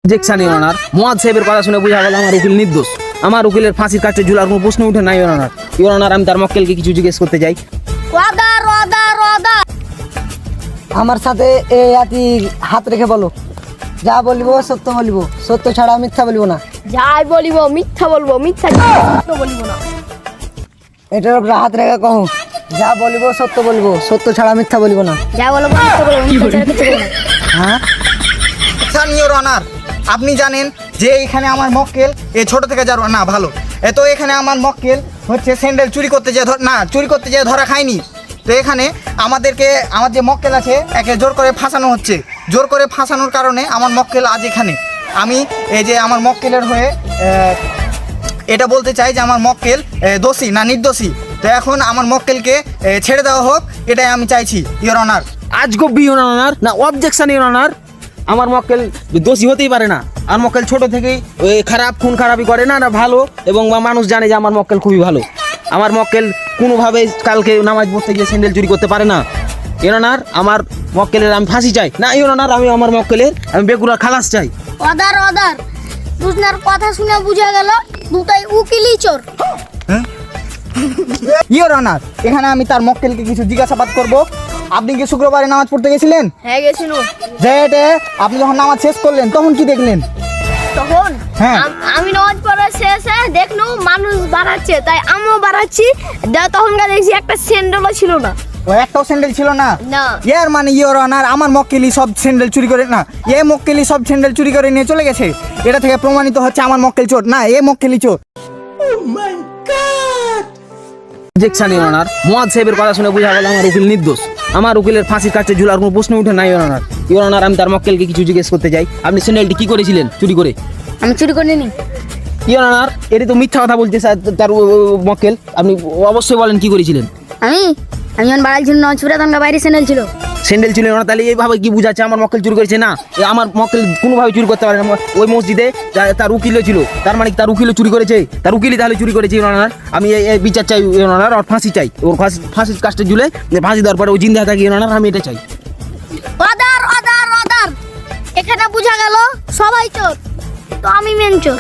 Objection your honour, Muaz সাহেবের কথা শুনে বোঝা গেল আমার উকিল নির্দোষ। আমার উকিলের ফাঁসির কাছে ঝুলার কোনো প্রশ্ন উঠে না ইওর অনার। ইওর অনার, আমি তার মক্কেলকে কিছু জিজ্ঞেস করতে চাই। Order order order. আমার সাথে আতি হাত রেখে বলো, যা বলিব সত্য বলিব, সত্য ছাড়া মিথ্যা বলিব না। যাই বলিব মিথ্যা বলবো, মিথ্যা সত্য বলিব না। এটার উপরে হাত রেখে কহো, যা বলিব সত্য বলিব, সত্য ছাড়া মিথ্যা বলিব না। যা বলবো মিথ্যা বলবো, মিথ্যা ছাড়া কিছু বলবো না। হ্যাঁ, ইওর অনার, আপনি জানেন যে এখানে আমার মক্কেল ছোট থেকে যার না ভালো, তো এখানে আমার মক্কেল হচ্ছে স্যান্ডেল চুরি করতে যেয়ে চুরি করতে যেয়ে ধরা খায়নি। তো এখানে আমাদেরকে আমার যে মক্কেল আছে একে জোর করে ফাঁসানো হচ্ছে। জোর করে ফাঁসানোর কারণে আমার মক্কেল আজ এখানে। আমি এই যে আমার মক্কেলের হয়ে এটা বলতে চাই যে আমার মক্কেল দোষী না নির্দোষী। তো এখন আমার মক্কেলকে ছেড়ে দেওয়া হোক, এটাই আমি চাইছি ইওর অনার। আজগবি ইওর অনার, না অবজেকশন ইওর অনার। আমার মক্কেল দোষী হতেই পারে না। আমার মক্কেল ছোট থেকেই খারাপ খুন খারাপই করে না, না ভালো, এবং মানুষ জানে যে আমার মক্কেল খুবই ভালো। আমার মক্কেল কোনোভাবে কালকে নামাজ পড়তে গিয়ে স্যান্ডেল চুরি করতে পারে না। ইওর অনার, আমার মক্কেলের আমি ফাঁসি চাই। না ইওর অনার, আমি আমার মক্কেলের আমি বেগুনার খালাস চাই। Order order. দুজনের কথা শুনে বুঝা গেল দুটাই উকিলই চোর। ইওর অনার, এখানে আমি তার মক্কেলকে কিছু জিজ্ঞাসাবাদ করব। আপনি কি শুক্রবারে নামাজ পড়তে গেছিলেন? হ্যাঁ গেছিল। যে আপনি যখন নামাজ শেষ করলেন তখন কি দেখলেন? তখন হ্যাঁ। আমি নামাজ পড়া শেষে দেখলু মানুষ বাড়াচ্ছে, তাই আমিও বাড়াচ্ছি। তখনকার দেখছি একটা স্যান্ডেলও ছিল না। ও একটাও স্যান্ডেল ছিল না? না। এর মানে ইওর অনার, আমার মক্কেলই সব স্যান্ডেল চুরি করে না, মক্কেলই সব স্যান্ডেল চুরি করে নিয়ে চলে গেছে। এটা থেকে প্রমাণিত হচ্ছে আমার মক্কেল চোর না, মক্কেলই চোর। অবজেকশন ইওর অনার, মুয়াজ সাহেবের কথা শুনে বোঝা গেল আমার উকিল নির্দোষ। আমার উকিলের ফাঁসির কাছে ঝুলার কোনো প্রশ্ন উঠে না ইওর অনার। ইওর অনার, আমি তার মক্কেলকে কিছু জিজ্ঞেস করতে চাই। আপনি স্যান্ডেলটি কি করেছিলেন চুরি করে? আমি চুরি করে নিই। ইওর অনার, এটি তো মিথ্যা কথা বলছে স্যার তার মক্কেল। আপনি অবশ্যই বলেন কি করেছিলেন। আমি যখন বাড়াই ছিল নামাজ পড়ে তখন বাইরে স্যান্ডেল ছিল। স্যান্ডেল ছিল না, তাহলে এইভাবে কি বুঝাচ্ছে আমার মক্কেল চুরি করেছে? না, আমার মক্কেল কোনোভাবে চুরি করতে পারে না। ওই মসজিদে তার উকিলও ছিল, তার মানে তার উকিলও চুরি করেছে, তার উকিলই তাহলে চুরি করেছে। ইওর অনার, আমি এই বিচার চাই ইওর অনার, আর ফাঁসি চাই। ওর ফাঁসির কাজটা ঝুলে ফাঁসি দেওয়ার পরে ও জিন্দা থাকে ইওর অনার, আমি এটা চাই। Order order order. এখানে বুঝা গেল সবাই চোর, তো আমি মেন চোর।